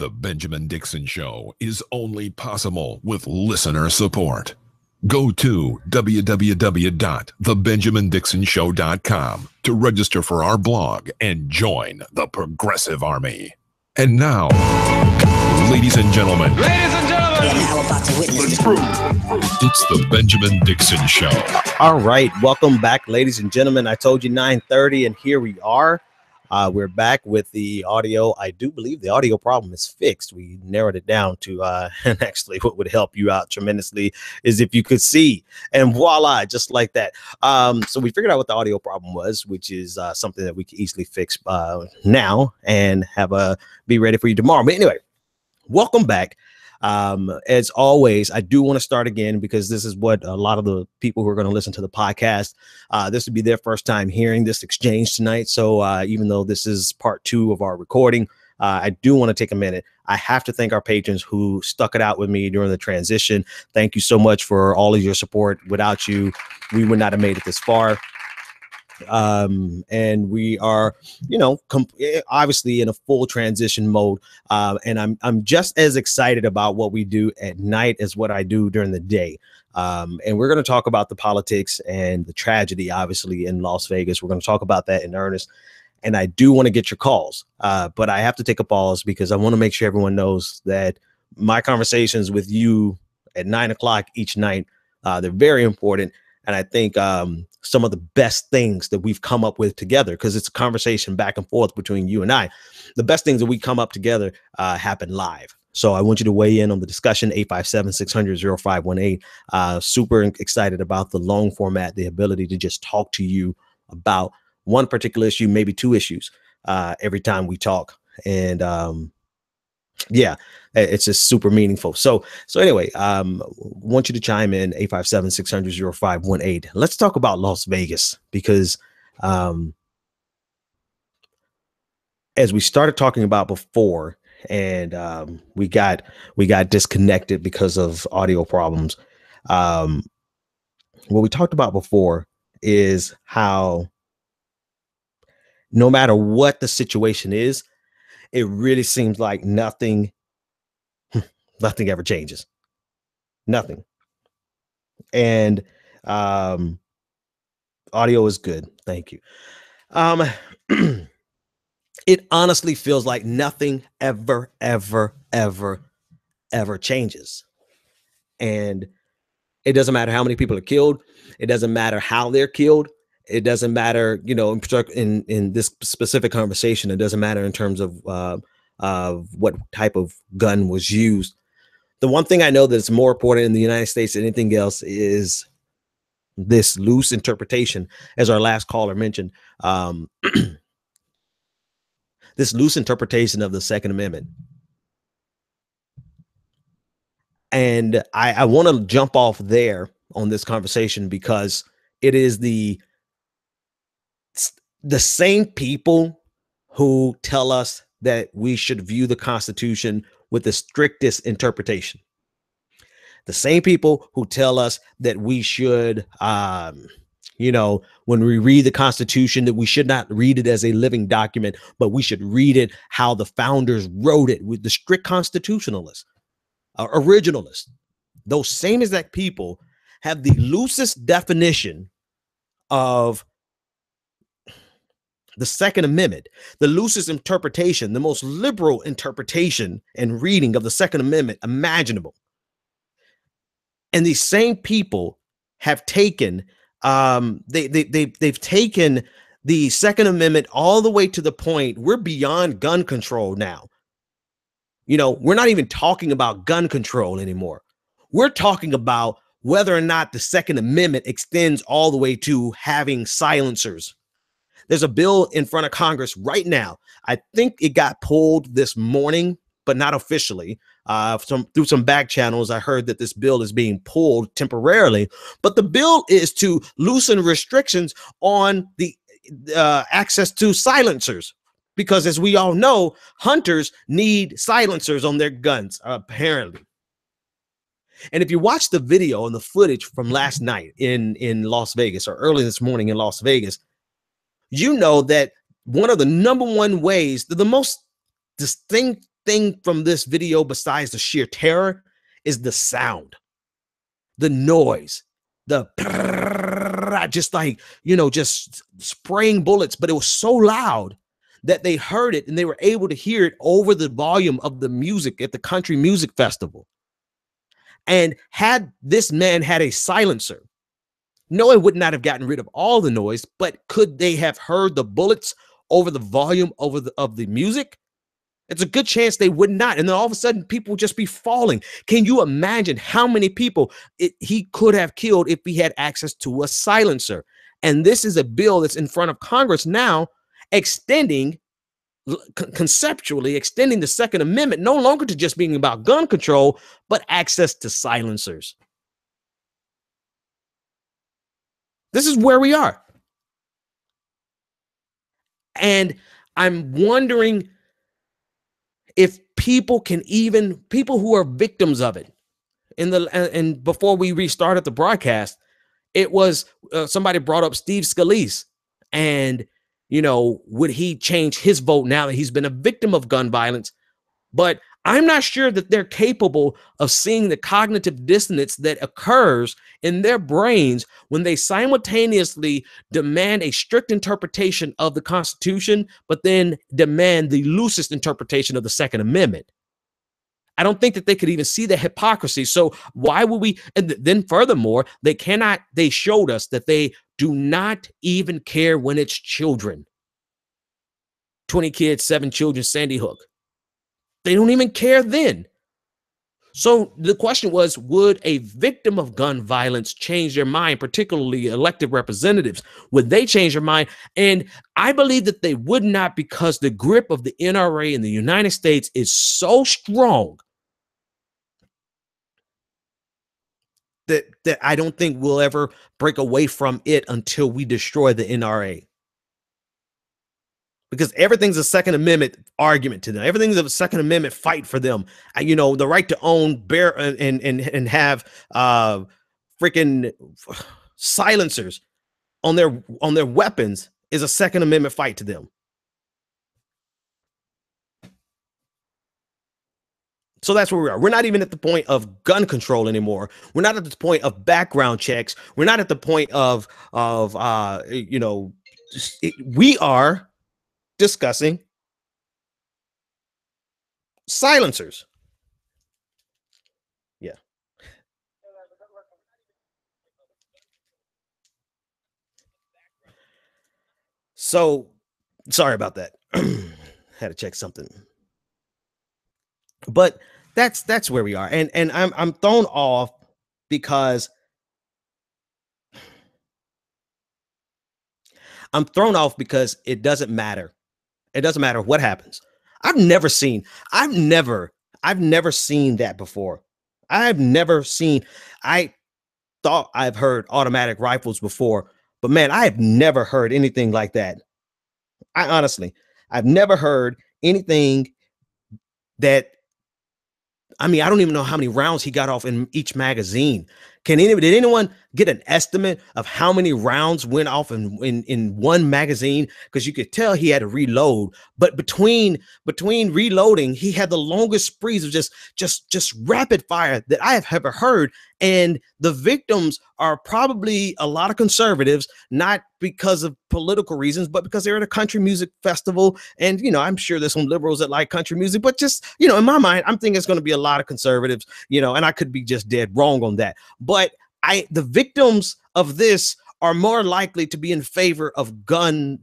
The Benjamin Dixon Show is only possible with listener support. Go to www.thebenjamindixonshow.com to register for our blog and join the Progressive Army. And now, ladies and gentlemen, You're now about to witness it's the Benjamin Dixon Show. All right, welcome back, ladies and gentlemen. I told you 9:30, and here we are. We're back with the audio. I do believe the audio problem is fixed. We narrowed it down to, and actually what would help you out tremendously is if you could see, and voila, just like that. So we figured out what the audio problem was, which is something that we can easily fix now and have be ready for you tomorrow. But anyway, welcome back. As always, I do want to start again because this is what a lot of the people who are going to listen to the podcast, this would be their first time hearing this exchange tonight. So even though this is part 2 of our recording, I do want to take a minute. I have to thank our patrons who stuck it out with me during the transition. Thank you so much for all of your support. Without you, we would not have made it this far. And we are, obviously in a full transition mode. And I'm just as excited about what we do at night as what I do during the day. And we're going to talk about the politics and the tragedy, obviously, in Las Vegas. We're going to talk about that in earnest. And I do want to get your calls, but I have to take a pause because I want to make sure everyone knows that my conversations with you at 9 o'clock each night, they're very important. And I think some of the best things that we've come up with together, because it's a conversation back and forth between you and I, the best things that we come up together happen live. So I want you to weigh in on the discussion, 857-600-0518. Super excited about the long format, the ability to just talk to you about one particular issue, maybe 2 issues every time we talk. And yeah, it's just super meaningful. So anyway, want you to chime in 857-600-0518. Let's talk about Las Vegas because as we started talking about before, and we got disconnected because of audio problems. What we talked about before is how no matter what the situation is, it really seems like nothing ever changes. Nothing. And audio is good. Thank you. It honestly feels like nothing ever changes. And it doesn't matter how many people are killed. It doesn't matter how they're killed. It doesn't matter, in this specific conversation, it doesn't matter in terms of what type of gun was used. The one thing I know that's more important in the United States than anything else is this loose interpretation, as our last caller mentioned, this loose interpretation of the Second Amendment. And I want to jump off there on this conversation because it is the same people who tell us that we should view the Constitution with the strictest interpretation. The same people who tell us that we should, when we read the Constitution, that we should not read it as a living document, but we should read it how the founders wrote it, with the strict constitutionalists, originalists. Those same exact people have the loosest definition of the Second Amendment, the loosest interpretation, the most liberal interpretation and reading of the Second Amendment imaginable. And these same people have taken, they've taken the Second Amendment all the way to the point we're beyond gun control now. We're not even talking about gun control anymore. We're talking about whether or not the Second Amendment extends all the way to having silencers. There's a bill in front of Congress right now. I think it got pulled this morning, but not officially. Through some back channels, I heard that this bill is being pulled temporarily. But the bill is to loosen restrictions on the access to silencers. Because as we all know, hunters need silencers on their guns, apparently. And if you watch the video and the footage from last night in Las Vegas, or early this morning in Las Vegas, you know that one of the number one ways, the most distinct thing from this video, besides the sheer terror, is the sound, the noise, the just like, just spraying bullets. But it was so loud that they heard it and they were able to hear it over the volume of the music at the country music festival. And had this man had a silencer, no, it would not have gotten rid of all the noise, but could they have heard the bullets over the volume of the music? It's a good chance they would not. And then all of a sudden, people would just be falling. Can you imagine how many people he could have killed if he had access to a silencer? And this is a bill that's in front of Congress now, conceptually extending the Second Amendment, no longer to just being about gun control, but access to silencers. This is where we are. And I'm wondering if people who are victims of it, and before we restarted the broadcast, it was somebody brought up Steve Scalise, and would he change his vote now that he's been a victim of gun violence? But I'm not sure that they're capable of seeing the cognitive dissonance that occurs in their brains when they simultaneously demand a strict interpretation of the Constitution, but then demand the loosest interpretation of the Second Amendment. I don't think that they could even see the hypocrisy. So why would we? And then furthermore, they showed us that they do not even care when it's children. 20 kids, 7 children, Sandy Hook. They don't even care then. So the question was, would a victim of gun violence change their mind, particularly elected representatives? Would they change their mind? And I believe that they would not, because the grip of the NRA in the United States is so strong that I don't think we'll ever break away from it until we destroy the NRA. Because everything's a Second Amendment argument to them. Everything's a Second Amendment fight for them. The right to own, bear, and have freaking silencers on their weapons is a Second Amendment fight to them. So that's where we are. We're not even at the point of gun control anymore. We're not at the point of background checks. We're not at the point of we are discussing silencers. Yeah. So sorry about that. Had to check something. But that's where we are. And I'm thrown off because it doesn't matter. It doesn't matter what happens. I've never seen that before. I thought I've heard automatic rifles before, but man, I have never heard anything like that. I've never heard anything that, I don't even know how many rounds he got off in each magazine. Did anyone get an estimate of how many rounds went off in one magazine? Because you could tell he had to reload. But between reloading, he had the longest sprees of just rapid fire that I have ever heard. And the victims are probably a lot of conservatives, not because of political reasons, but because they're at a country music festival. And, I'm sure there's some liberals that like country music, but just, in my mind, I'm thinking it's going to be a lot of conservatives, and I could be just dead wrong on that. But the victims of this are more likely to be in favor of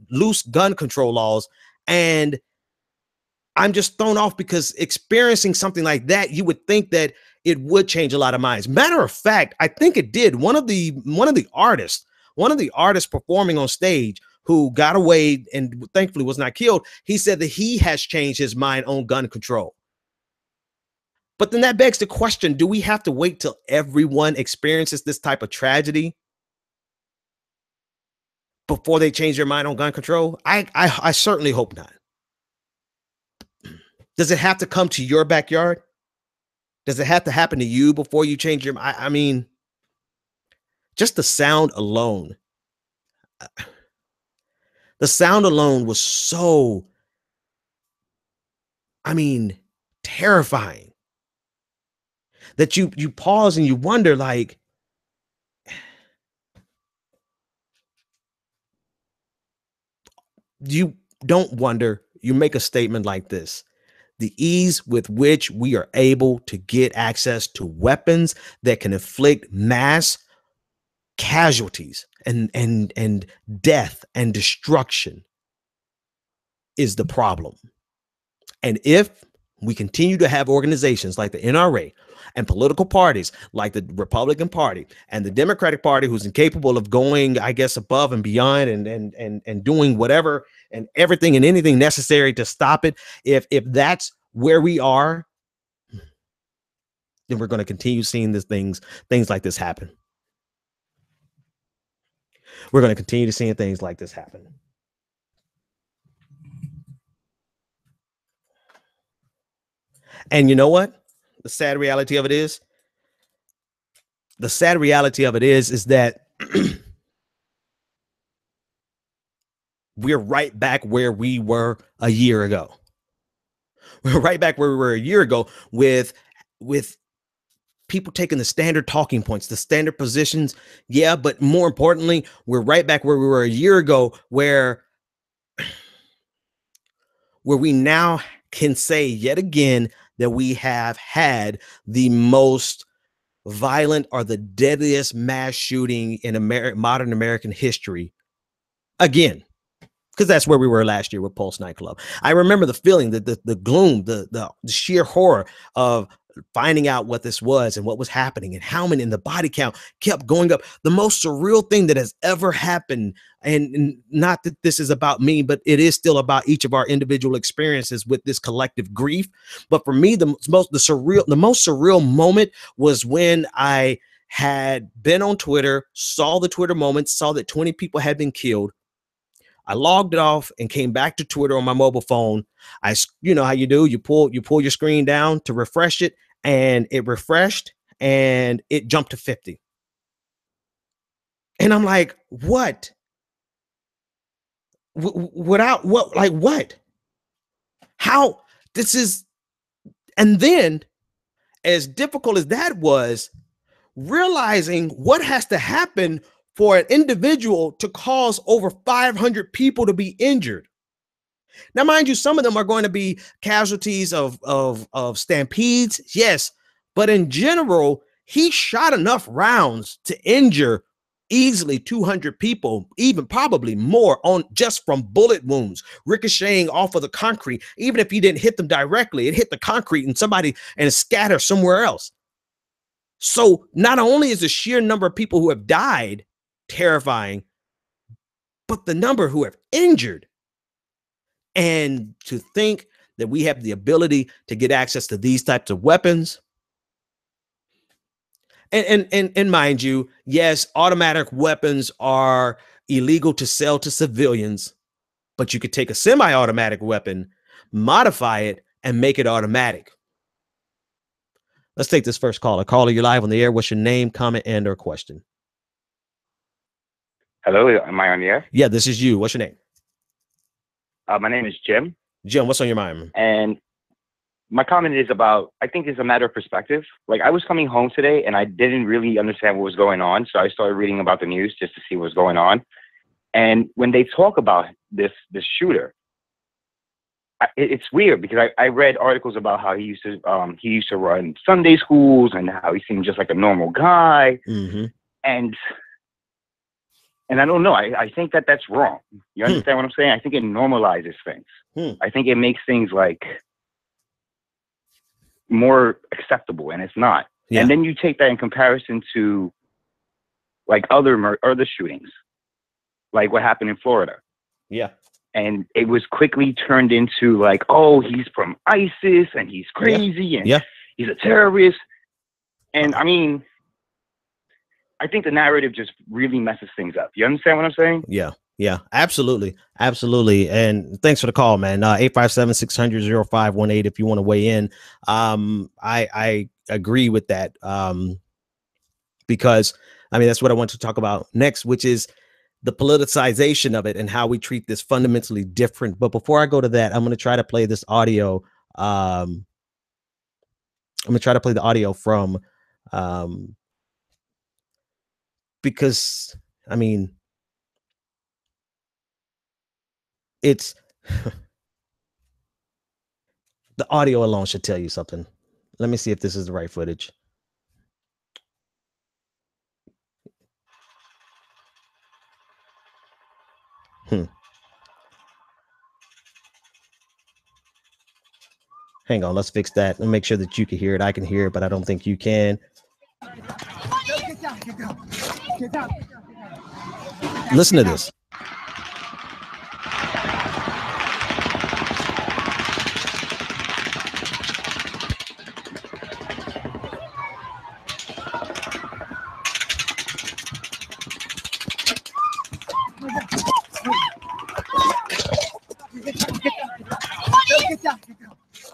loose gun control laws. And I'm just thrown off because experiencing something like that, you would think that it would change a lot of minds. Matter of fact, I think it did. One of the artists performing on stage, who got away and thankfully was not killed, he said that he has changed his mind on gun control. But then that begs the question, do we have to wait till everyone experiences this type of tragedy before they change their mind on gun control? I certainly hope not. Does it have to come to your backyard? Does it have to happen to you before you change your mind? I mean, just the sound alone. The sound alone was so, terrifying that you pause and you wonder, like, you don't wonder, you make a statement like this. The ease with which we are able to get access to weapons that can inflict mass casualties and death and destruction is the problem. And if we continue to have organizations like the NRA and political parties like the Republican Party and the Democratic Party, who's incapable of going, I guess, above and beyond and doing whatever and everything and anything necessary to stop it, if that's where we are, then we're going to continue seeing things like this happen. We're going to continue to see things like this happen. And you know what? The sad reality of it is that we're right back where we were a year ago. We're right back where we were a year ago with people taking the standard talking points, the standard positions. Yeah, but more importantly, we're right back where we were a year ago, where we now can say yet again that we have had the most violent or the deadliest mass shooting in modern American history again. Because that's where we were last year with Pulse nightclub. I remember the feeling, that the gloom, the sheer horror of finding out what this was and what was happening and how many, and the body count kept going up. The most surreal thing that has ever happened. And not that this is about me, but it is still about each of our individual experiences with this collective grief. But for me, the most surreal moment was when I had been on Twitter, saw the Twitter moments, saw that 20 people had been killed. I logged it off and came back to Twitter on my mobile phone. You know how you do, you pull your screen down to refresh it, and it refreshed and it jumped to 50. And I'm like, what? Without what? Like what? How? This is, and then as difficult as that was, realizing what has to happen for an individual to cause over 500 people to be injured. Now, mind you, some of them are going to be casualties of stampedes, yes, but in general, he shot enough rounds to injure easily 200 people, even probably more, on just from bullet wounds ricocheting off of the concrete. Even if he didn't hit them directly, it hit the concrete and scatter somewhere else. So not only is the sheer number of people who have died terrifying, but the number who have injured. And to think that we have the ability to get access to these types of weapons. And mind you, yes, automatic weapons are illegal to sell to civilians, but you could take a semi-automatic weapon, modify it, and make it automatic. Let's take this first caller. Caller, you're live on the air. What's your name, comment, and or question? Hello, am I on the air? Yeah, this is you. What's your name? My name is Jim. Jim, what's on your mind? And my comment is about, I think it's a matter of perspective. Like, I was coming home today and I didn't really understand what was going on. So I started reading about the news just to see what's going on. And when they talk about this shooter, it's weird because I read articles about how he used to run Sunday schools and how he seemed just like a normal guy. Mm-hmm. And I don't know. I think that's wrong. You understand what I'm saying? I think it normalizes things. I think it makes things like more acceptable, and it's not. Yeah. And then you take that in comparison to like other shootings, like what happened in Florida. Yeah. And it was quickly turned into like, oh, he's from ISIS and he's crazy and he's a terrorist. And I mean, I think the narrative just really messes things up. You understand what I'm saying? Yeah, absolutely. Absolutely. And thanks for the call, man. 857-600-0518 if you want to weigh in. I agree with that. Because I mean, that's what I want to talk about next, which is the politicization of it and how we treat this fundamentally different. But before I go to that, I'm going to try to play this audio I'm gonna try to play the audio from because I mean it's the audio alone should tell you something. Let me see if this is the right footage. Hang on, let's fix that and make sure that you can hear it. I can hear it, but I don't think you can. Listen to this.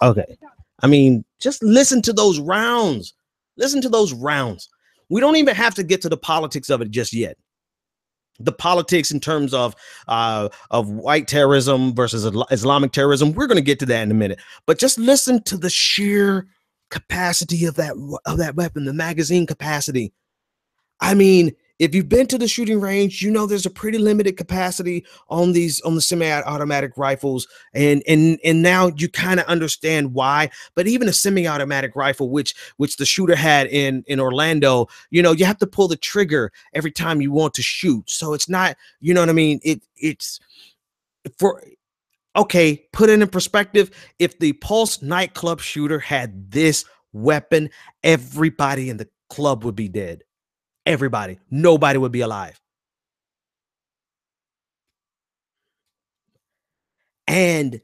Okay. I mean, just listen to those rounds. Listen to those rounds. We don't even have to get to the politics of it just yet. The politics in terms of white terrorism versus Islamic terrorism. We're going to get to that in a minute. But just listen to the sheer capacity of that weapon, the magazine capacity. I mean, if you've been to the shooting range, you know there's a pretty limited capacity on the semi-automatic rifles, and now you kind of understand why. But even a semi-automatic rifle, which the shooter had in Orlando, you know, you have to pull the trigger every time you want to shoot. So it's not, you know what I mean? It's for okay. Put it in perspective. If the Pulse nightclub shooter had this weapon, everybody in the club would be dead. Everybody, nobody would be alive. And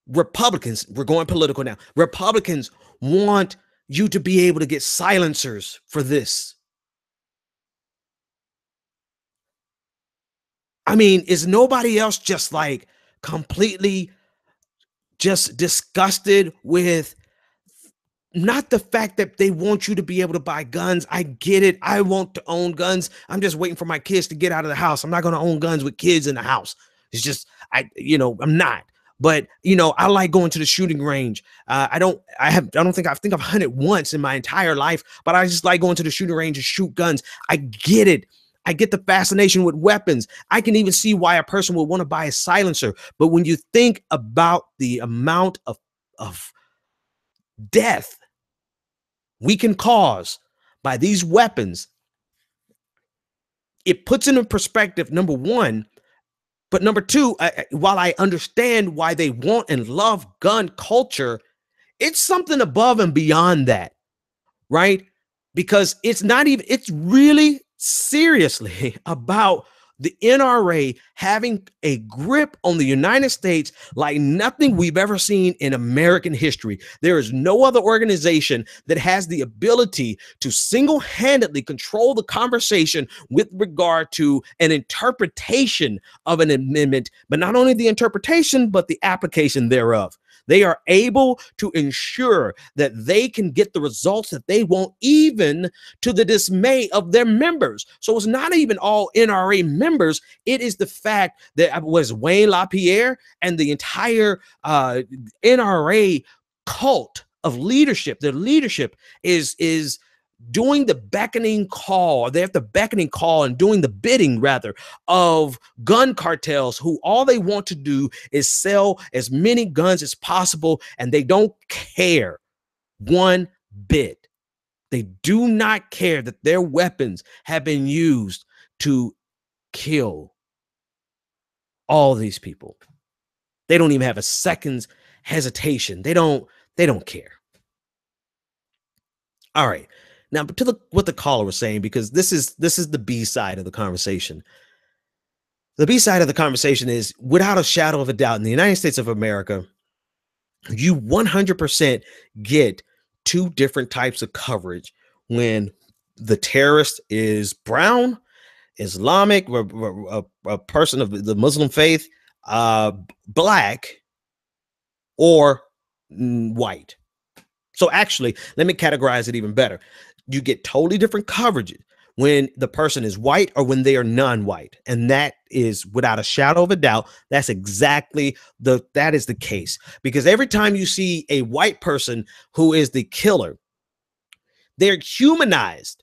Republicans, we're going political now. Republicans want you to be able to get silencers for this. I mean, is nobody else just like completely just disgusted with not the fact that they want you to be able to buy guns? I get it. I want to own guns. I'm just waiting for my kids to get out of the house. I'm not going to own guns with kids in the house. It's just, I'm not. But, you know, I like going to the shooting range. I think I've hunted once in my entire life, but I just like going to the shooting range and shoot guns. I get it. I get the fascination with weapons. I can even see why a person would want to buy a silencer. But when you think about the amount of death we can cause by these weapons, it puts it in perspective, number one. But number two, while I understand why they want and love gun culture, it's something above and beyond that, right? Because it's really seriously about the NRA having a grip on the United States like nothing we've ever seen in American history. There is no other organization that has the ability to single-handedly control the conversation with regard to an interpretation of an amendment, but not only the interpretation, but the application thereof. They are able to ensure that they can get the results that they want, even to the dismay of their members. So it's not even all NRA members. It is the fact that was Wayne LaPierre and the entire NRA cult of leadership. Their leadership is doing the beckoning call. They have the beckoning call and doing the bidding, rather, of gun cartels who all they want to do is sell as many guns as possible, and they don't care one bit. They do not care that their weapons have been used to kill all these people. They don't even have a second's hesitation. They don't care. All right. Now, to what the caller was saying, because this is the B side of the conversation. The B side of the conversation is, without a shadow of a doubt, in the United States of America, you 100% get two different types of coverage when the terrorist is brown, Islamic, a person of the Muslim faith, black, or white. So actually, let me categorize it even better. You get totally different coverages when the person is white or when they are non-white. And that is, without a shadow of a doubt, that's exactly that is the case. Because every time you see a white person who is the killer, They're humanized.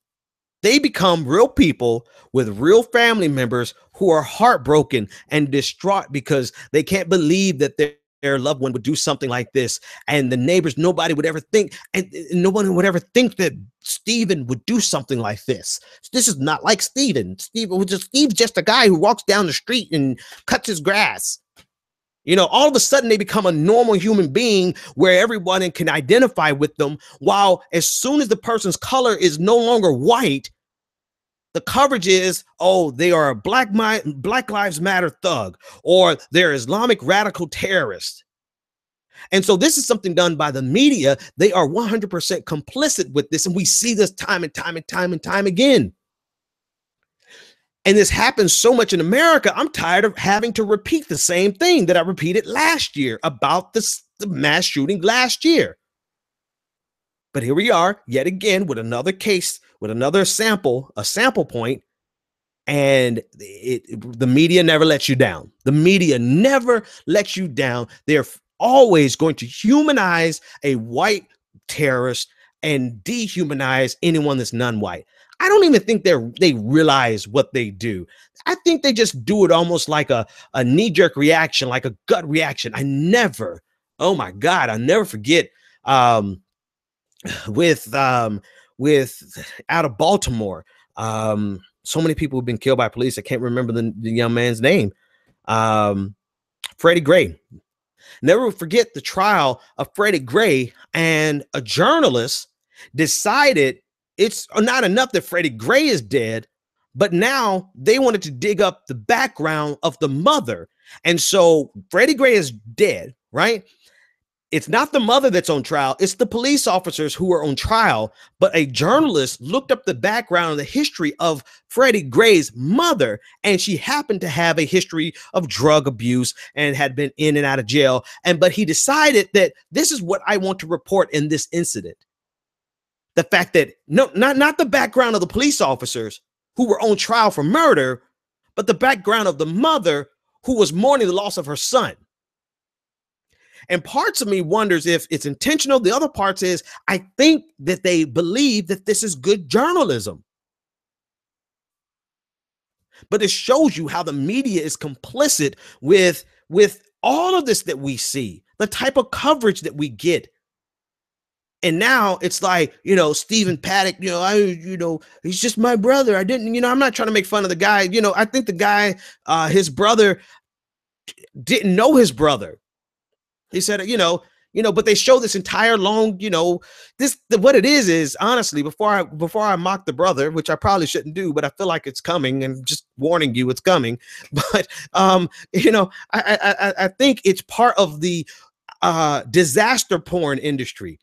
They become real people with real family members who are heartbroken and distraught because they can't believe that their loved one would do something like this. And the neighbors, nobody would ever think, and no one would ever think that Stephen would do something like this. This is not like Stephen. Steve's just a guy who walks down the street and cuts his grass. You know, all of a sudden they become a normal human being where everyone can identify with them, while as soon as the person's color is no longer white, the coverage is, oh, they are a Black Lives Matter thug, or they're Islamic radical terrorist. And so this is something done by the media. They are 100% complicit with this, and we see this time and time again. And this happens so much in America, I'm tired of having to repeat the same thing that I repeated last year about the mass shooting last year. But here we are yet again with another case, with another sample, a sample point, and the media never lets you down. The media never lets you down. They're always going to humanize a white terrorist and dehumanize anyone that's non-white. I don't even think they realize what they do. I think they just do it almost like a knee-jerk reaction, like a gut reaction. Oh my God, I'll never forget with out of Baltimore. So many people have been killed by police. I can't remember the young man's name. Freddie Gray. Never forget the trial of Freddie Gray, and a journalist decided it's not enough that Freddie Gray is dead, but now they wanted to dig up the background of the mother. And so Freddie Gray is dead, right? It's not the mother that's on trial. It's the police officers who are on trial. But a journalist looked up the background and the history of Freddie Gray's mother, and she happened to have a history of drug abuse and had been in and out of jail. But he decided that this is what I want to report in this incident. The fact that not the background of the police officers who were on trial for murder, but the background of the mother who was mourning the loss of her son. And parts of me wonders if it's intentional. The other parts is I think that they believe that this is good journalism. But it shows you how the media is complicit with all of this that we see, the type of coverage that we get. And now it's like, Stephen Paddock, he's just my brother. I'm not trying to make fun of the guy. I think the guy, his brother didn't know his brother. He said, but they show this entire long, what it is honestly, before I mock the brother, which I probably shouldn't do, but I feel like it's coming and just warning you it's coming. But, I think it's part of the disaster porn industry.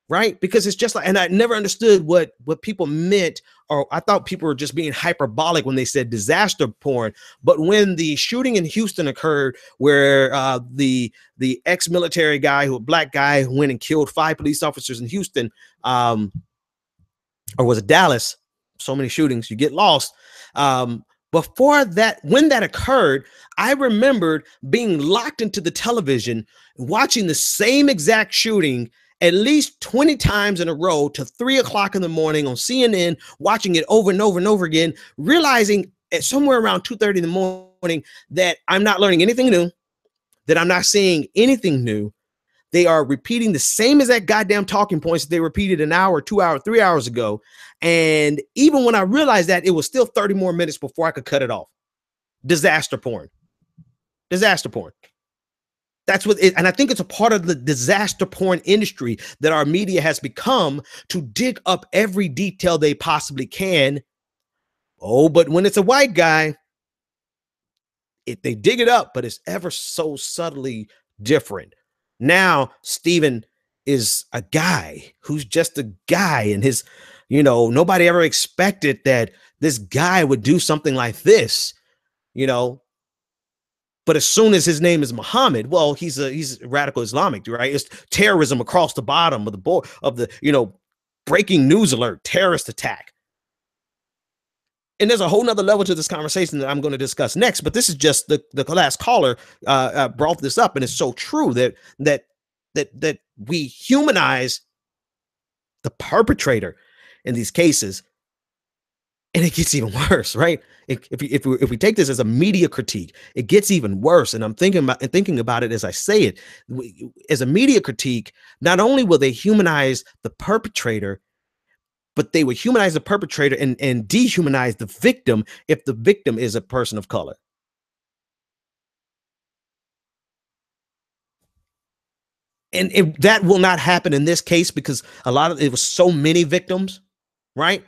Right? Because it's just like, and I never understood what people meant, or I thought people were just being hyperbolic when they said disaster porn. But when the shooting in Houston occurred, where the ex-military guy, black guy, who went and killed 5 police officers in Houston, or was it Dallas? So many shootings, you get lost. Before that, when that occurred, I remembered being locked into the television, watching the same exact shooting at least 20 times in a row to 3 o'clock in the morning on CNN, watching it over and over and over again, realizing at somewhere around 2:30 in the morning that I'm not learning anything new, that I'm not seeing anything new. They are repeating the same exact goddamn talking points that they repeated an hour, 2 hours, 3 hours ago. And even when I realized that, it was still 30 more minutes before I could cut it off. Disaster porn. Disaster porn. That's what it, and I think it's a part of the disaster porn industry that our media has become, to dig up every detail they possibly can. Oh, but when it's a white guy, they dig it up, but it's ever so subtly different. Now, Stephen is a guy who's just a guy, and his, nobody ever expected that this guy would do something like this, But as soon as his name is Muhammad, well, he's radical Islamic, right? It's terrorism across the bottom of the board of the, breaking news alert, terrorist attack. And there's a whole nother level to this conversation that I'm going to discuss next. But this is just the last caller brought this up, and it's so true that we humanize the perpetrator. in these cases. And it gets even worse, right? If we take this as a media critique, it gets even worse. And I'm thinking about it as I say it. As a media critique, not only will they humanize the perpetrator, but they would humanize the perpetrator and dehumanize the victim if the victim is a person of color. And that will not happen in this case because it was so many victims, right?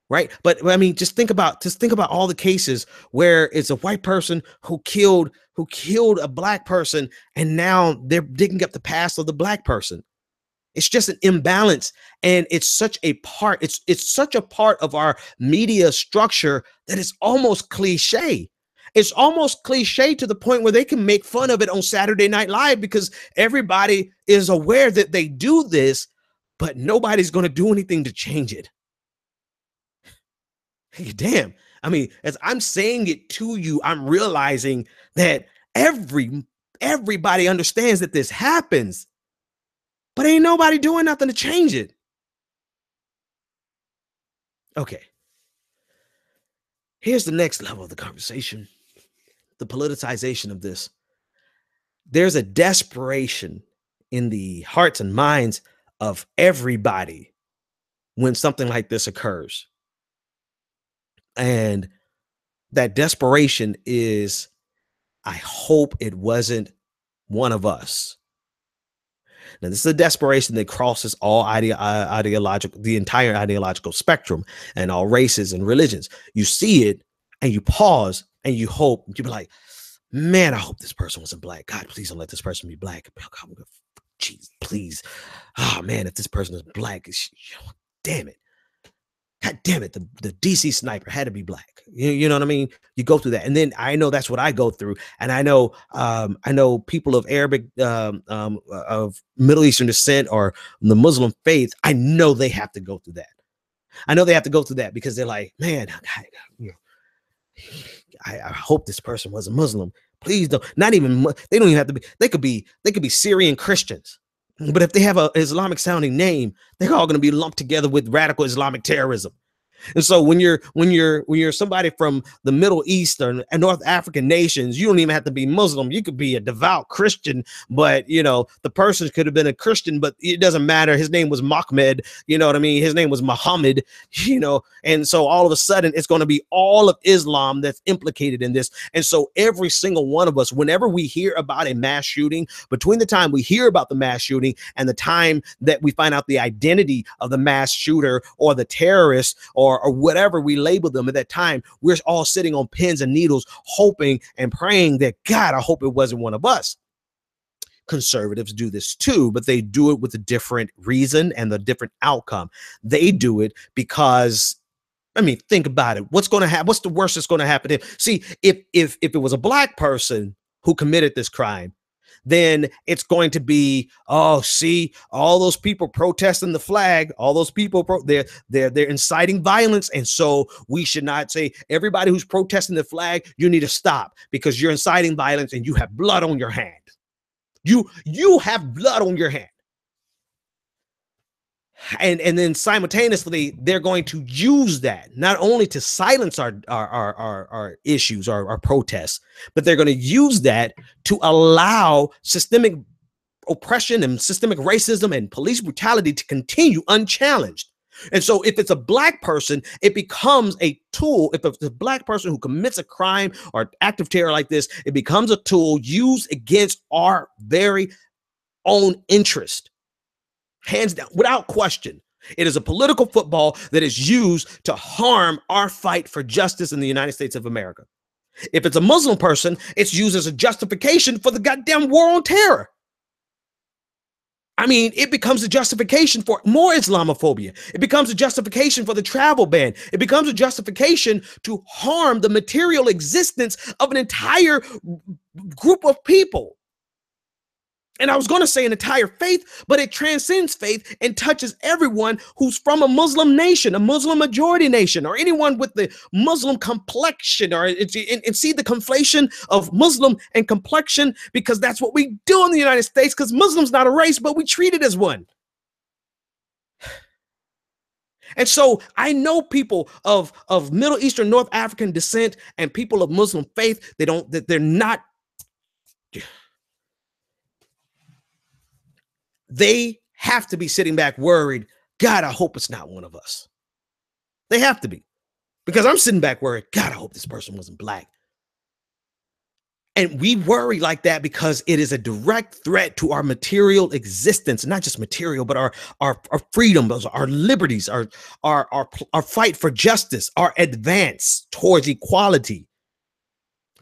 Right. But I mean, just think about all the cases where it's a white person who killed a black person, and now they're digging up the past of the black person. It's just an imbalance. And it's such a part of our media structure that it's almost cliche. It's almost cliche to the point where they can make fun of it on Saturday Night Live because everybody is aware that they do this, but nobody's going to do anything to change it. Damn. I mean, as I'm saying it to you, I'm realizing that everybody understands that this happens, but ain't nobody doing nothing to change it. Okay. Here's the next level of the conversation. The politicization of this. There's a desperation in the hearts and minds of everybody when something like this occurs. And that desperation is, I hope it wasn't one of us. Now, this is a desperation that crosses all the entire ideological spectrum and all races and religions. You see it and you pause and you hope, you be like, man, I hope this person wasn't black. God, please don't let this person be black. Jeez, please. Oh man, if this person is black, damn it. God damn it, the DC sniper had to be black. You know what I mean? You go through that. And then I know that's what I go through. And I know people of Arabic, of Middle Eastern descent or the Muslim faith, I know they have to go through that. I know they have to go through that because they're like, man, I hope this person was a Muslim. Please don't, they don't even have to be, they could be Syrian Christians. But if they have an Islamic sounding name, they're all going to be lumped together with radical Islamic terrorism. And so when you're somebody from the Middle East and North African nations, you don't even have to be Muslim. You could be a devout Christian, but the person could have been a Christian, but it doesn't matter. His name was Mahmed, you know what I mean? His name was Muhammad, and so all of a sudden it's going to be all of Islam that's implicated in this. And so every single one of us, whenever we hear about a mass shooting, between the time we hear about the mass shooting and the time that we find out the identity of the mass shooter or the terrorist or whatever we label them at that time, we're all sitting on pins and needles, hoping and praying that, God, I hope it wasn't one of us. Conservatives do this too, but they do it with a different reason and a different outcome. They do it because, I mean, think about it. What's going to happen? What's the worst that's going to happen? See, if it was a black person who committed this crime, then it's going to be, oh, see, all those people protesting the flag, all those people, they're inciting violence. And so we should not say, everybody who's protesting the flag, you need to stop because you're inciting violence and you have blood on your hand. You have blood on your hand. And then simultaneously, they're going to use that not only to silence our issues, our protests, but they're going to use that to allow systemic oppression and systemic racism and police brutality to continue unchallenged. And so if it's a black person, it becomes a tool. If it's a black person who commits a crime or act of terror like this, it becomes a tool used against our very own interest. Hands down, without question. It is a political football that is used to harm our fight for justice in the United States of America. If it's a Muslim person, it's used as a justification for the goddamn war on terror. I mean, it becomes a justification for more Islamophobia. It becomes a justification for the travel ban. It becomes a justification to harm the material existence of an entire group of people. And I was going to say an entire faith, but it transcends faith and touches everyone who's from a Muslim nation, a Muslim majority nation, or anyone with the Muslim complexion, and see the conflation of Muslim and complexion, because that's what we do in the United States, because Muslim's not a race, but we treat it as one. And so I know people of Middle Eastern, North African descent and people of Muslim faith, they're not, they have to be sitting back worried, God, I hope it's not one of us. They have to be, because I'm sitting back worried, God, I hope this person wasn't black. And we worry like that because it is a direct threat to our material existence, not just material, but our freedom, our liberties, our fight for justice, our advance towards equality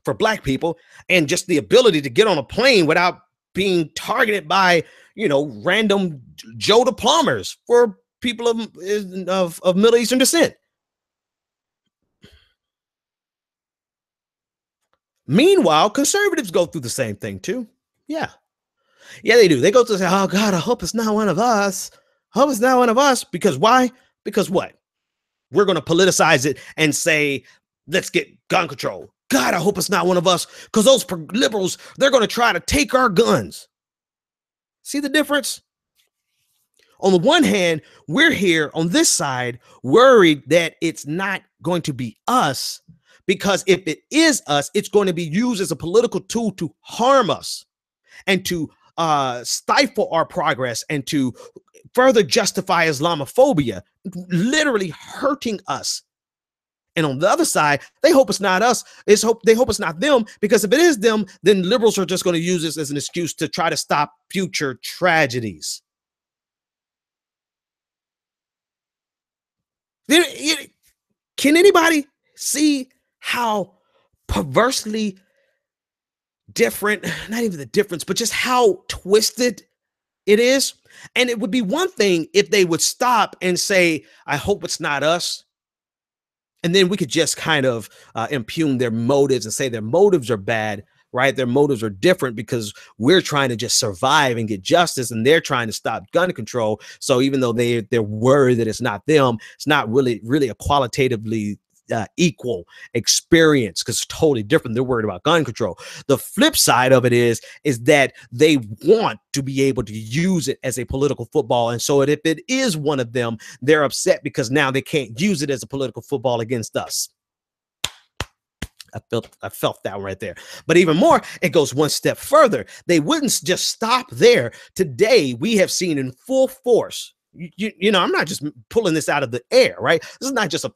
for black people, and just the ability to get on a plane without being targeted by, random Joe the plumbers for people of Middle Eastern descent. Meanwhile, conservatives go through the same thing too. Yeah, they do. They go to say, oh God, I hope it's not one of us. I hope it's not one of us. Because why? Because what? We're going to politicize it and say, let's get gun control. God, I hope it's not one of us, because those liberals, they're going to try to take our guns. See the difference? On the one hand, we're here on this side worried that it's not going to be us, because if it is us, it's going to be used as a political tool to harm us and to stifle our progress and to further justify Islamophobia, literally hurting us. And on the other side, they hope it's not us. They hope it's not them, because if it is them, then liberals are just going to use this as an excuse to try to stop future tragedies. Can anybody see how perversely different, not even the difference, but just how twisted it is? And it would be one thing if they would stop and say, I hope it's not us. And then we could just kind of impugn their motives and say their motives are bad, right? Their motives are different because we're trying to just survive and get justice, and they're trying to stop gun control. So even though they're worried that it's not them, it's not really a qualitatively equal experience, because it's totally different. They're worried about gun control. The flip side of it is that they want to be able to use it as a political football. And so if it is one of them, they're upset because now they can't use it as a political football against us. I felt that one right there. But even more, it goes one step further. They wouldn't just stop there. Today, we have seen in full force, I'm not just pulling this out of the air, right? This is not just a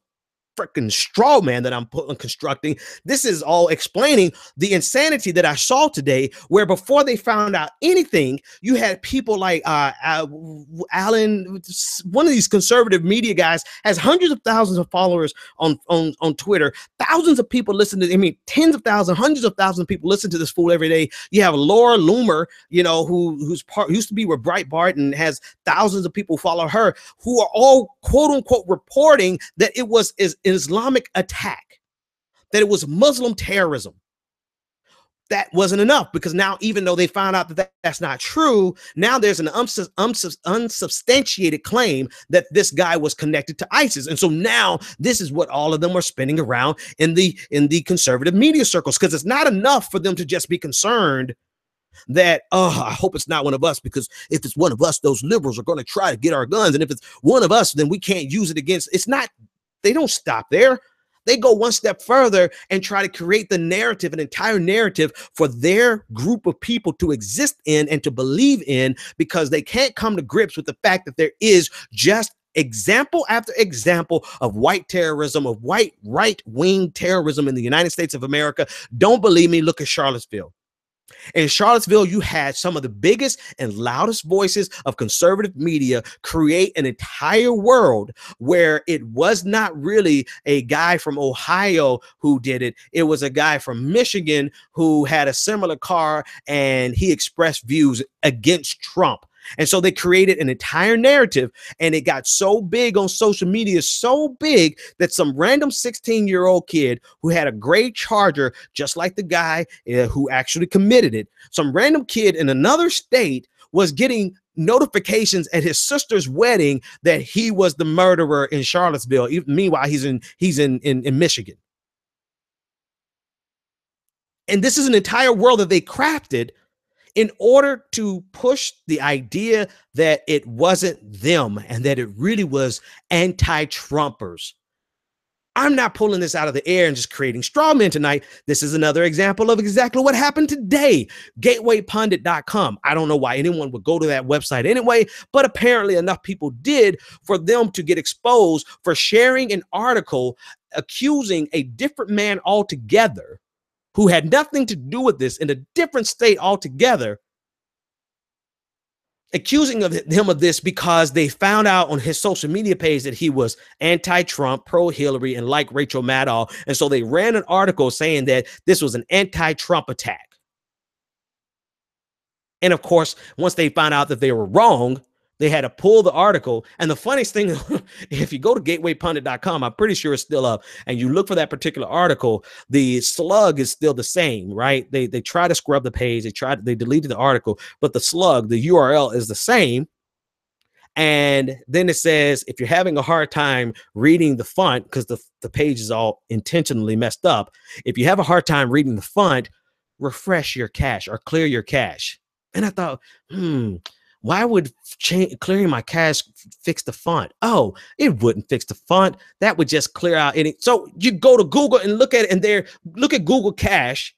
freaking straw man that I'm constructing. This is all explaining the insanity that I saw today, where before they found out anything, you had people like Alan, one of these conservative media guys, has hundreds of thousands of followers on Twitter. Thousands of people listen to, tens of thousands, hundreds of thousands of people listen to this fool every day. You have Laura Loomer, who's used to be with Breitbart and has thousands of people follow her, who are all quote unquote reporting that it was an Islamic attack, that it was Muslim terrorism. That wasn't enough, because now, even though they found out that that's not true, now there's an unsubstantiated claim that this guy was connected to ISIS. And so now this is what all of them are spinning around in the conservative media circles, because it's not enough for them to just be concerned that, I hope it's not one of us, because if it's one of us, those liberals are going to try to get our guns. And if it's one of us, then we can't use it against. It's not. They don't stop there. They go one step further and try to create the narrative, an entire narrative for their group of people to exist in and to believe in, because they can't come to grips with the fact that there is just example after example of white terrorism, of white right-wing terrorism in the United States of America. Don't believe me? Look at Charlottesville. In Charlottesville, you had some of the biggest and loudest voices of conservative media create an entire world where it was not really a guy from Ohio who did it. It was a guy from Michigan who had a similar car, and he expressed views against Trump. And so they created an entire narrative, and it got so big on social media, so big that some random 16-year-old kid who had a gray Charger, just like the guy who actually committed it, some random kid in another state was getting notifications at his sister's wedding that he was the murderer in Charlottesville. Meanwhile, he's in Michigan. And this is an entire world that they crafted in order to push the idea that it wasn't them and that it really was anti-Trumpers. I'm not pulling this out of the air and just creating straw men tonight. This is another example of exactly what happened today. Gatewaypundit.com. I don't know why anyone would go to that website anyway, but apparently enough people did for them to get exposed for sharing an article accusing a different man altogether who had nothing to do with this in a different state altogether, accusing him of this because they found out on his social media page that he was anti-Trump, pro-Hillary, and like Rachel Maddow. And so they ran an article saying that this was an anti-Trump attack. And of course, once they found out that they were wrong, they had to pull the article. And the funniest thing, if you go to gatewaypundit.com, I'm pretty sure it's still up, and you look for that particular article, the slug is still the same, right? They try to scrub the page. They deleted the article, but the slug, the URL is the same. And then it says, if you're having a hard time reading the font, because the page is all intentionally messed up, if you have a hard time reading the font, refresh your cache or clear your cache. And I thought, why would clearing my cache fix the font? Oh, it wouldn't fix the font. That would just clear out any. So you go to Google and look at it, and look at Google Cache,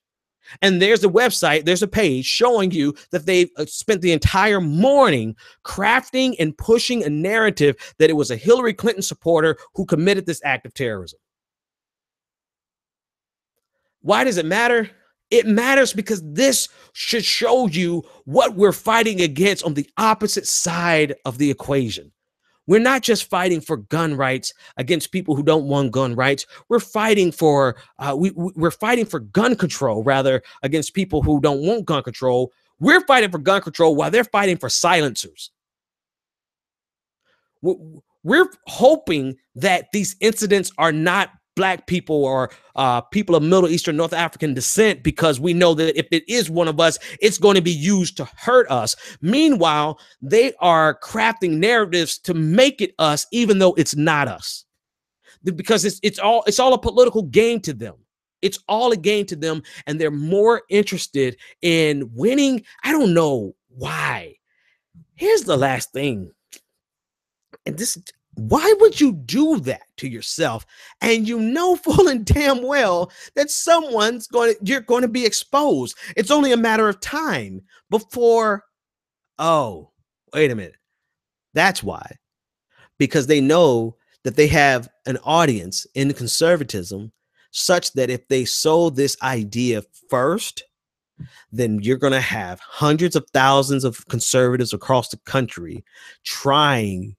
and there's a website, there's a page showing you that they've spent the entire morning crafting and pushing a narrative that it was a Hillary Clinton supporter who committed this act of terrorism. Why does it matter? It matters because this should show you what we're fighting against on the opposite side of the equation. We're not just fighting for gun rights against people who don't want gun rights. We're fighting for we're fighting for gun control, rather, against people who don't want gun control. We're fighting for gun control while they're fighting for silencers. We're hoping that these incidents are not Black people or people of Middle Eastern, North African descent, because we know that if it is one of us, it's going to be used to hurt us. Meanwhile, they are crafting narratives to make it us, even though it's not us, because it's all a political game to them. It's all a game to them, and they're more interested in winning. I don't know why. Here's the last thing, and this. Why would you do that to yourself? And you know full and damn well that you're going to be exposed. It's only a matter of time before, oh, wait a minute. That's why. Because they know that they have an audience in conservatism such that if they sow this idea first, then you're going to have hundreds of thousands of conservatives across the country trying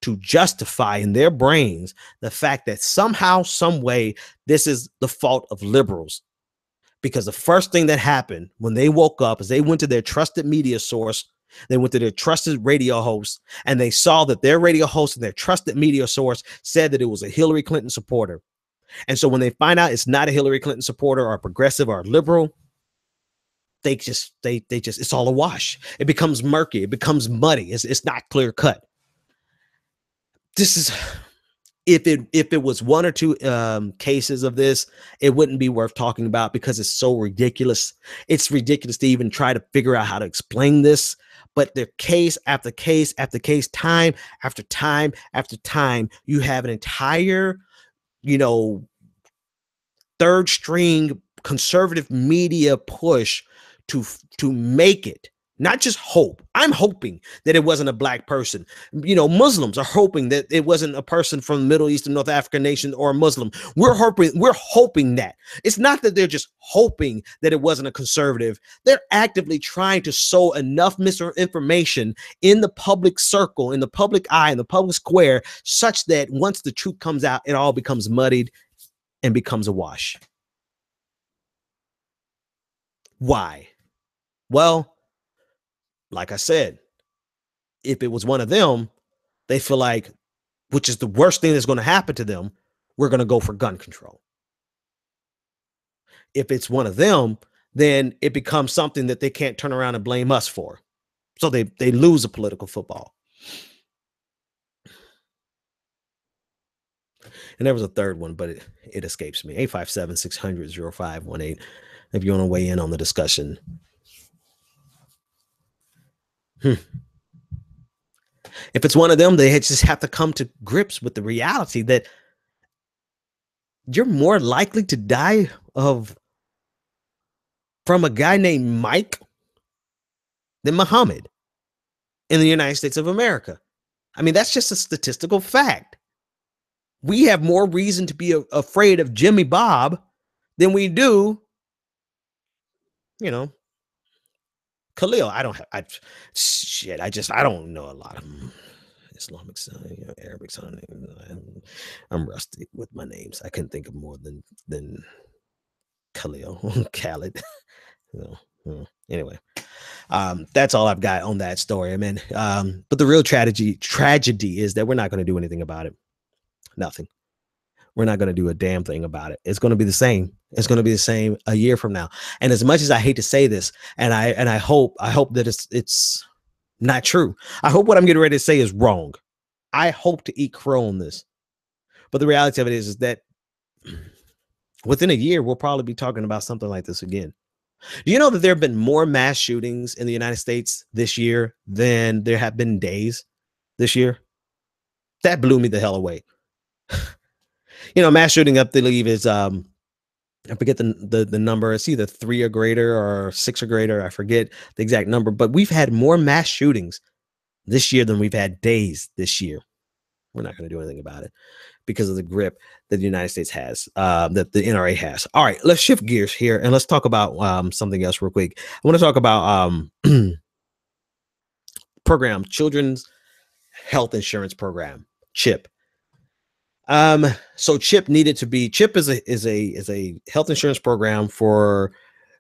to justify in their brains the fact that somehow, some way, this is the fault of liberals. Because the first thing that happened when they woke up is they went to their trusted media source, they went to their trusted radio host, and they saw that their radio host and their trusted media source said that it was a Hillary Clinton supporter. And so when they find out it's not a Hillary Clinton supporter or a progressive or a liberal, they just it's all a wash. It becomes murky. It becomes muddy. It's not clear cut. This is, if it was one or two cases of this, it wouldn't be worth talking about because it's so ridiculous. It's ridiculous to even try to figure out how to explain this. But the case after case after case, time after time after time, you have an entire, third string conservative media push to make it. Not just hope. I'm hoping that it wasn't a Black person. Muslims are hoping that it wasn't a person from the Middle East and North African nation or a Muslim. We're hoping that. It's not that they're just hoping that it wasn't a conservative. They're actively trying to sow enough misinformation in the public circle, in the public eye, in the public square, such that once the truth comes out, it all becomes muddied and becomes a wash. Why? Well, like I said, if it was one of them, they feel like, which is the worst thing that's going to happen to them, we're going to go for gun control. If it's one of them, then it becomes something that they can't turn around and blame us for. So they lose a political football. And there was a third one, but it escapes me. 857-600-0518. If you want to weigh in on the discussion. If it's one of them, they just have to come to grips with the reality that you're more likely to die from a guy named Mike than Muhammad in the United States of America. I mean, that's just a statistical fact. We have more reason to be afraid of Jimmy Bob than we do, Khalil. I don't know a lot of Islamic son, Arabic son. I'm rusty with my names. I couldn't think of more than Khalil, Khalid. Anyway, that's all I've got on that story. I mean, but the real tragedy is that we're not going to do anything about it. Nothing. We're not going to do a damn thing about it. It's going to be the same. It's going to be the same a year from now. And as much as I hate to say this, and I hope that it's not true. I hope what I'm getting ready to say is wrong. I hope to eat crow on this. But the reality of it is that within a year, we'll probably be talking about something like this again. Do you know that there have been more mass shootings in the United States this year than there have been days this year? That blew me the hell away. Mass shooting, I believe, is I forget the number. It's either 3 or greater or 6 or greater. I forget the exact number, but we've had more mass shootings this year than we've had days this year. We're not going to do anything about it because of the grip that the United States has, that the NRA has. All right, let's shift gears here and let's talk about something else real quick. I want to talk about program, Children's Health Insurance Program, CHIP. So CHIP is a health insurance program for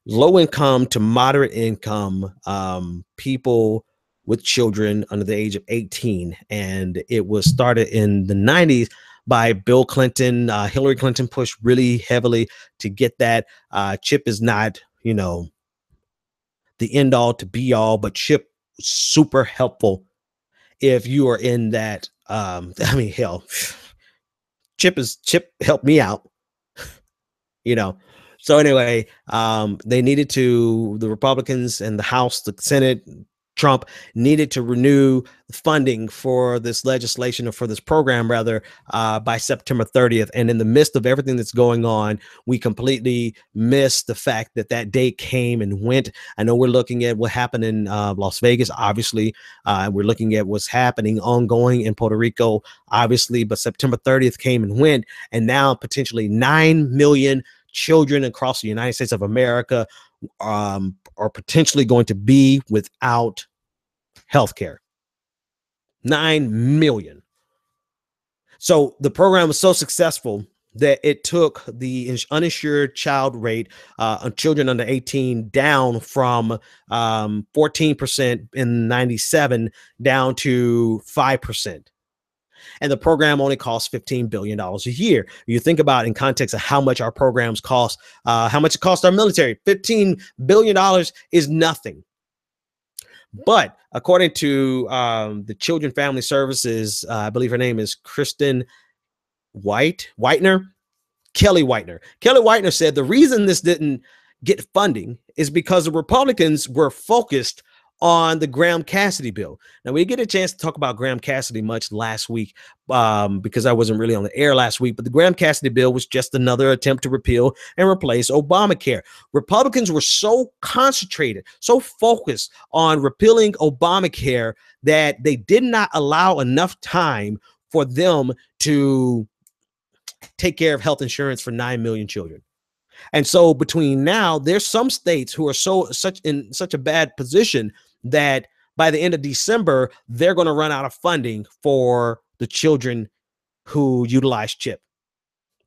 low income to moderate income people with children under the age of 18. And it was started in the 90s by Bill Clinton. Hillary Clinton pushed really heavily to get that. CHIP is not, the end all to be all, but CHIP was super helpful if you are in that. Hell, Chip helped me out, So anyway, the Republicans and the House, the Senate, Trump needed to renew funding for this legislation, or for this program rather, by September 30th. And in the midst of everything that's going on, we completely missed the fact that date came and went. I know we're looking at what happened in Las Vegas, obviously. We're looking at what's happening ongoing in Puerto Rico, obviously, but September 30th came and went. And now potentially 9 million children across the United States of America are potentially going to be without health care. 9 million. So the program was so successful that it took the uninsured child rate of children under 18 down from 14% in 97 down to 5%. And the program only costs $15 billion a year. You think about in context of how much our programs cost, how much it costs our military. $15 billion is nothing. But according to the Children Family Services, I believe her name is Kelly Whitener. Kelly Whitener said the reason this didn't get funding is because the Republicans were focused on the Graham Cassidy bill. Now, we get a chance to talk about Graham Cassidy much last week because I wasn't really on the air last week, but the Graham Cassidy bill was just another attempt to repeal and replace Obamacare. Republicans were so concentrated, so focused on repealing Obamacare that they did not allow enough time for them to take care of health insurance for 9 million children. And so between now, there's some states who are in such a bad position that by the end of December, they're going to run out of funding for the children who utilize CHIP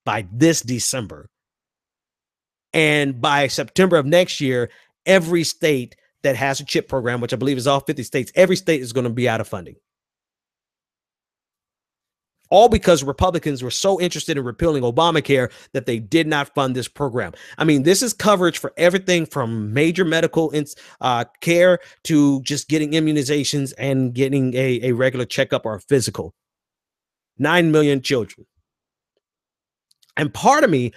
by this December. And by September of next year, every state that has a CHIP program, which I believe is all 50 states, every state is going to be out of funding. All because Republicans were so interested in repealing Obamacare that they did not fund this program. I mean, this is coverage for everything from major medical care to just getting immunizations and getting a regular checkup or a physical. 9 million children. And part of me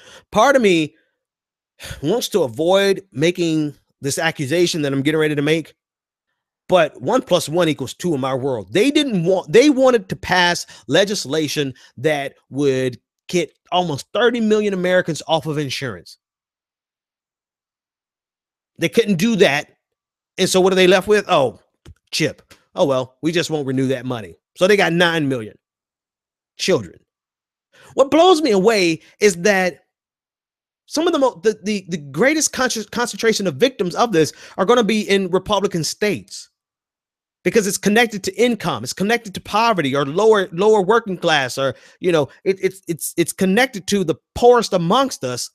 wants to avoid making this accusation that I'm getting ready to make, But 1 + 1 = 2 in my world. They wanted to pass legislation that would get almost 30 million Americans off of insurance. They couldn't do that. And so what are they left with? Oh, chip. Oh, well, we just won't renew that money. So they got 9 million children. What blows me away is that some of the greatest concentration of victims of this are going to be in Republican states, because it's connected to income, it's connected to poverty or lower working class, or it's connected to the poorest amongst us,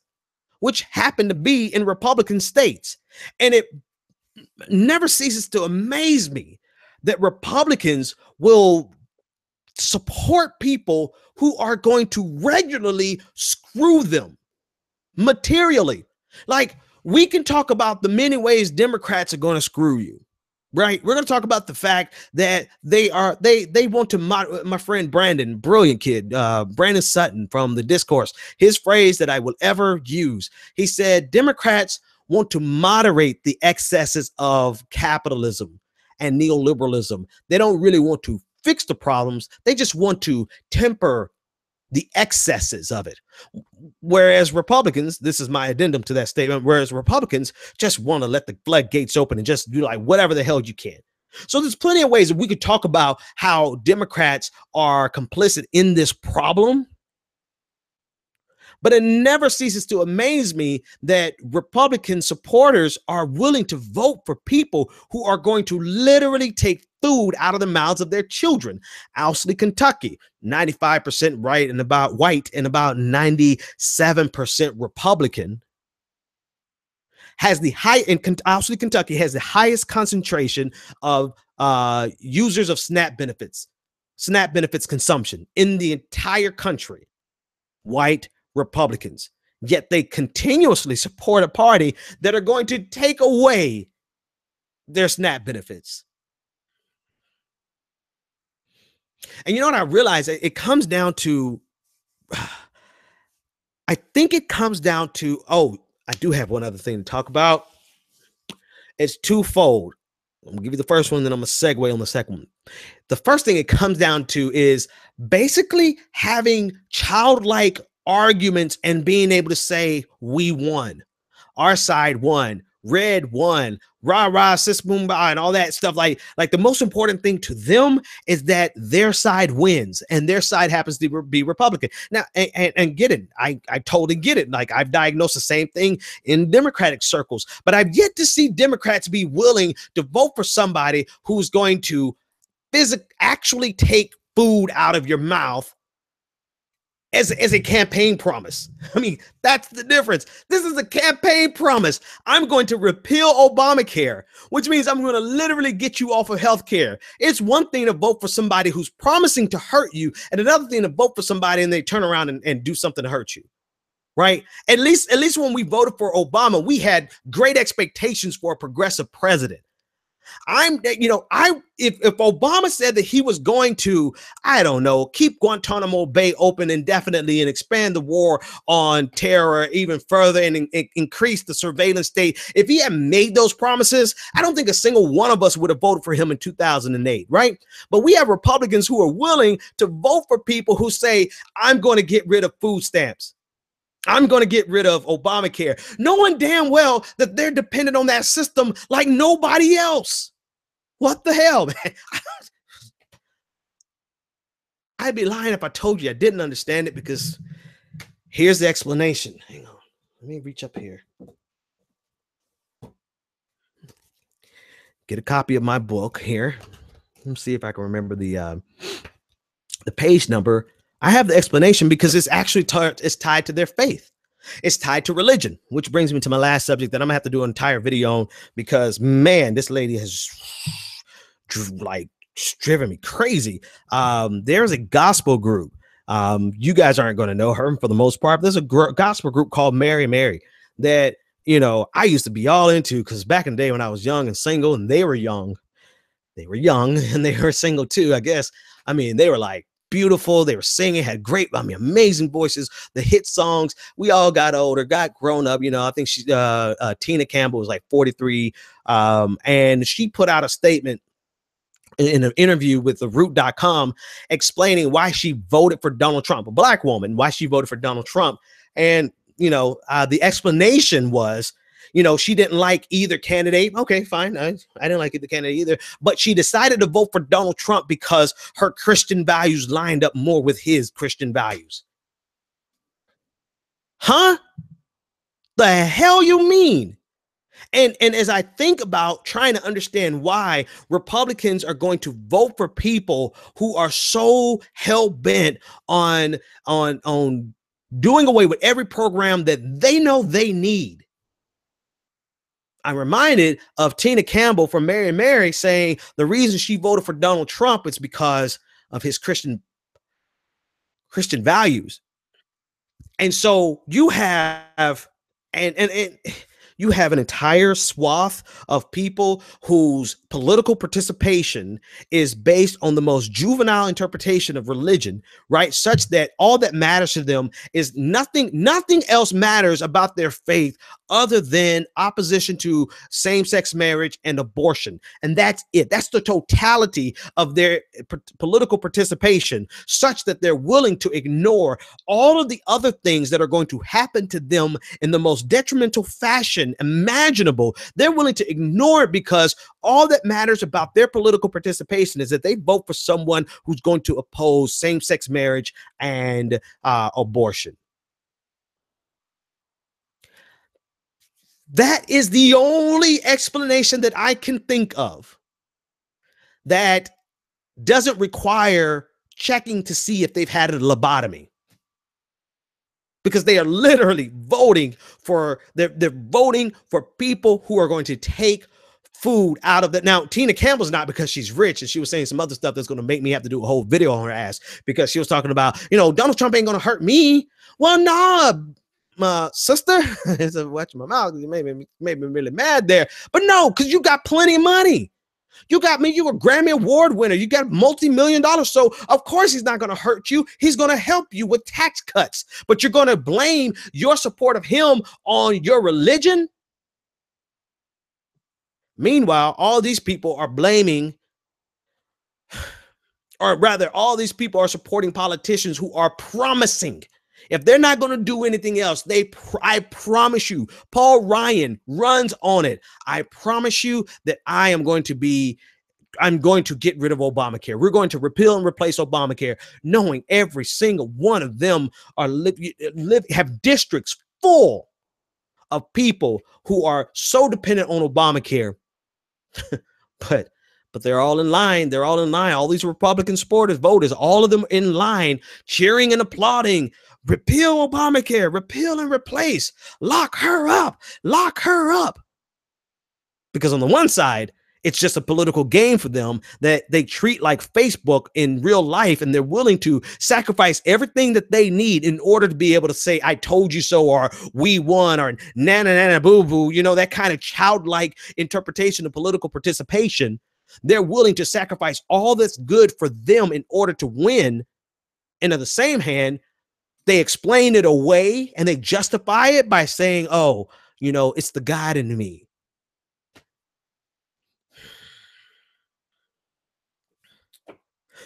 which happen to be in Republican states. And it never ceases to amaze me that Republicans will support people who are going to regularly screw them materially. Like, we can talk about the many ways Democrats are going to screw you, right? We're going to talk about the fact that they want to my friend Brandon, brilliant kid, Brandon Sutton from the Discourse, his phrase that I will ever use. He said, Democrats want to moderate the excesses of capitalism and neoliberalism. They don't really want to fix the problems. They just want to temper the excesses of it. Whereas Republicans, this is my addendum to that statement, whereas Republicans just want to let the floodgates open and just do like whatever the hell you can. So there's plenty of ways that we could talk about how Democrats are complicit in this problem. But it never ceases to amaze me that Republican supporters are willing to vote for people who are going to literally take food out of the mouths of their children. Owsley, Kentucky, 95% white and about 97% Republican, has the Owsley, Kentucky has the highest concentration of users of SNAP benefits consumption in the entire country. White Republicans, yet they continuously support a party that are going to take away their SNAP benefits. And you know what I realize? It comes down to, I think it comes down to, oh, I do have one other thing to talk about. It's twofold. I'm gonna give you the first one, then I'm gonna segue on the second one. The first thing it comes down to is basically having childlike arguments and being able to say, we won, our side won, red won, rah rah sis boom bah, and all that stuff. Like the most important thing to them is that their side wins, and their side happens to be Republican. Now, and get it, I totally get it. Like, I've diagnosed the same thing in Democratic circles, but I've yet to see Democrats be willing to vote for somebody who's going to actually take food out of your mouth as a campaign promise. I mean, that's the difference. This is a campaign promise. I'm going to repeal Obamacare, which means I'm going to literally get you off of health care. It's one thing to vote for somebody who's promising to hurt you, and another thing to vote for somebody and they turn around and do something to hurt you, right? At least when we voted for Obama, we had great expectations for a progressive president. If Obama said that he was going to, I don't know, keep Guantanamo Bay open indefinitely and expand the war on terror even further and increase the surveillance state, if he had made those promises, I don't think a single one of us would have voted for him in 2008, right? But we have Republicans who are willing to vote for people who say, I'm going to get rid of food stamps, I'm going to get rid of Obamacare, knowing damn well that they're dependent on that system like nobody else. What the hell, man? I'd be lying if I told you I didn't understand it, because here's the explanation. Hang on. Let me reach up here. Get a copy of my book here. Let me see if I can remember the page number. I have the explanation because it's actually it's tied to their faith. It's tied to religion, which brings me to my last subject that I'm gonna have to do an entire video on, because man, this lady has like driven me crazy. There's a gospel group. You guys aren't going to know her for the most part. There's a gospel group called Mary that, you know, I used to be all into, because back in the day when I was young and single, and they were young and they were single too, I guess. I mean, they were like beautiful. They were singing, had great, amazing voices, the hit songs. We all got older, got grown up. You know, I think she, Tina Campbell was like 43. And she put out a statement in an interview with the root.com explaining why she voted for Donald Trump, a black woman, why she voted for Donald Trump. And, the explanation was, she didn't like either candidate. Okay, fine. I didn't like either candidate either, but she decided to vote for Donald Trump because her Christian values lined up more with his Christian values. Huh? The hell you mean? And as I think about trying to understand why Republicans are going to vote for people who are so hell-bent on doing away with every program that they know they need, I'm reminded of Tina Campbell from Mary and Mary saying the reason she voted for Donald Trump is because of his Christian values. And so you have and you have an entire swath of people whose political participation is based on the most juvenile interpretation of religion, right? Such that all that matters to them is nothing else matters about their faith other than opposition to same-sex marriage and abortion. And that's it. That's the totality of their political participation, such that they're willing to ignore all of the other things that are going to happen to them in the most detrimental fashion imaginable. They're willing to ignore it because all that matters about their political participation is that they vote for someone who's going to oppose same-sex marriage and abortion. That is the only explanation that I can think of that doesn't require checking to see if they've had a lobotomy. Because they are literally voting for, they're voting for people who are going to take food out of that. Now, Tina Campbell's not, because she's rich, and she was saying some other stuff that's going to make me have to do a whole video on her ass, because she was talking about, Donald Trump ain't going to hurt me. Well, nah, my sister, watch my mouth, you made me really mad there. But no, because you got plenty of money. You got me. You're a Grammy Award winner. You got multi-million dollars. So of course he's not going to hurt you. He's going to help you with tax cuts. But you're going to blame your support of him on your religion. Meanwhile, all these people are blaming, or rather, all these people are supporting politicians who are promising, if they're not going to do anything else, I promise you, Paul Ryan runs on it. I promise you that I'm going to get rid of Obamacare. We're going to repeal and replace Obamacare, knowing every single one of them have districts full of people who are so dependent on Obamacare. but they're all in line. They're all in line. All these Republican supporters, voters, all of them in line, cheering and applauding. Repeal Obamacare, repeal and replace, lock her up, lock her up. Because on the one side, it's just a political game for them that they treat like Facebook in real life, and they're willing to sacrifice everything that they need in order to be able to say, I told you so, or we won, or nana nana boo boo, that kind of childlike interpretation of political participation. They're willing to sacrifice all that's good for them in order to win. And on the same hand, they explain it away and they justify it by saying, oh, it's the God in me.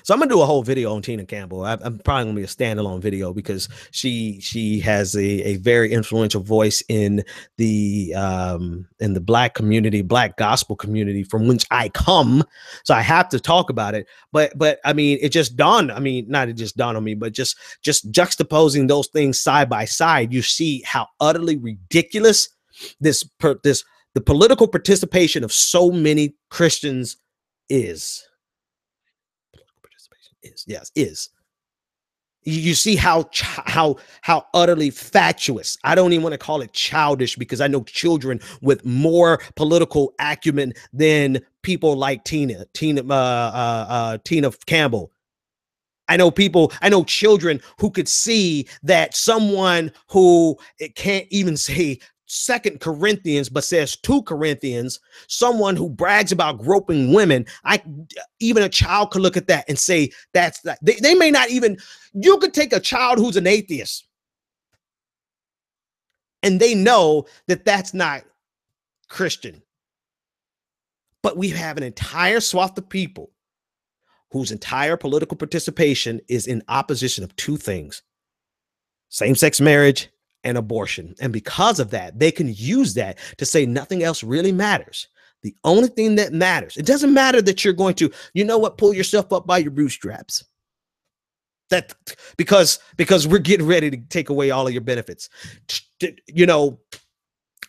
So I'm going to do a whole video on Tina Campbell. I'm probably going to be a standalone video because she has a very influential voice in the Black community, Black gospel community from which I come. So I have to talk about it. But I mean, it just dawned. I mean, not it just dawned on me, but just juxtaposing those things side by side, you see how utterly ridiculous the political participation of so many Christians is. Is. You see how utterly fatuous. I don't even want to call it childish, because I know children with more political acumen than people like Tina Campbell. I know children who could see that someone who can't even say 2 Corinthians, but says 2 Corinthians, someone who brags about groping women, even a child could look at that and say that's that. They may not even, you could take a child who's an atheist and they know that that's not Christian. But we have an entire swath of people whose entire political participation is in opposition of two things: same-sex marriage and abortion. And because of that, they can use that to say nothing else really matters. The only thing that matters, it doesn't matter that you're going to, you know what, pull yourself up by your bootstraps. That because we're getting ready to take away all of your benefits. You know,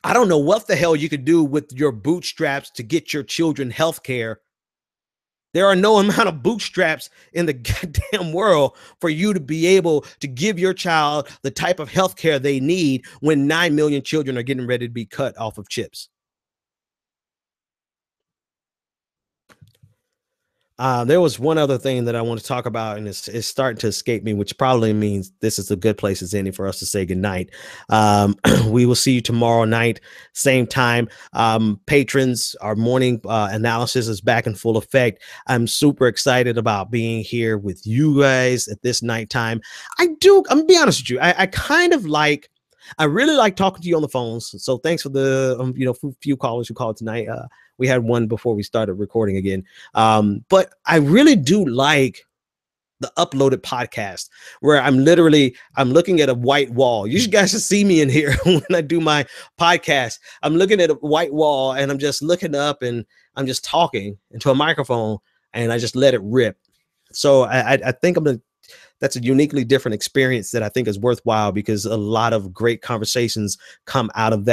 I don't know what the hell you could do with your bootstraps to get your children health care. There are no amount of bootstraps in the goddamn world for you to be able to give your child the type of health care they need when 9 million children are getting ready to be cut off of chips. There was one other thing that I want to talk about, and it's starting to escape me, which probably means this is a good place as any for us to say goodnight. We will see you tomorrow night, same time. Patrons, our morning analysis is back in full effect. I'm super excited about being here with you guys at this nighttime. I'm gonna be honest with you. I really like talking to you on the phones. So thanks for the few callers who called tonight. We had one before we started recording again. But I really do like the uploaded podcast where I'm looking at a white wall. You guys should see me in here when I do my podcast. I'm looking at a white wall and I'm just looking up and I'm just talking into a microphone and I just let it rip. So I think that's a uniquely different experience that I think is worthwhile, because a lot of great conversations come out of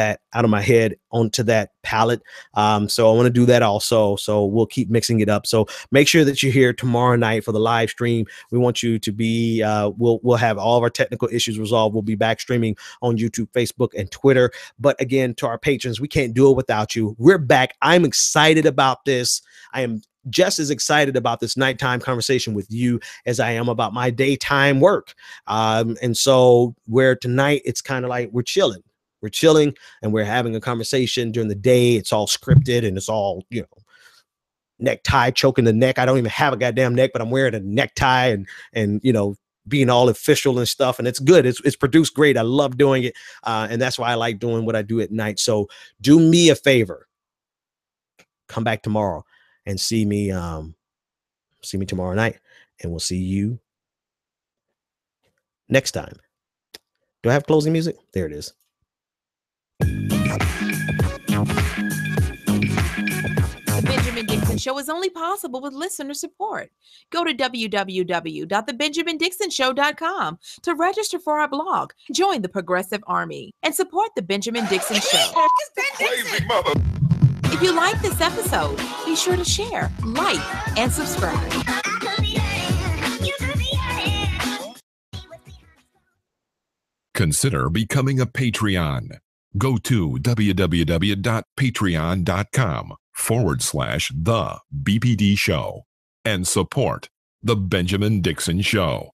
my head onto that palette. So I want to do that also. So we'll keep mixing it up. So make sure that you're here tomorrow night for the live stream. We want you to be, we'll have all of our technical issues resolved. We'll be back streaming on YouTube, Facebook, and Twitter. But again, to our patrons, we can't do it without you. We're back. I'm excited about this. I am just as excited about this nighttime conversation with you as I am about my daytime work. And so where tonight it's kind of like we're chilling and we're having a conversation during the day. It's all scripted and it's all, necktie choking the neck. I don't even have a goddamn neck, but I'm wearing a necktie and being all official and stuff. And it's good. It's produced great. I love doing it. And that's why I like doing what I do at night. So do me a favor. Come back tomorrow and see me tomorrow night, and we'll see you next time. Do I have closing music? There it is. The Benjamin Dixon Show is only possible with listener support. Go to www.thebenjamindixonshow.com to register for our blog, join the Progressive Army, and support the Benjamin Dixon Show. Crazy mother. If you like this episode, be sure to share, like, and subscribe. Consider becoming a Patreon. Go to www.patreon.com/The BPD Show and support The Benjamin Dixon Show.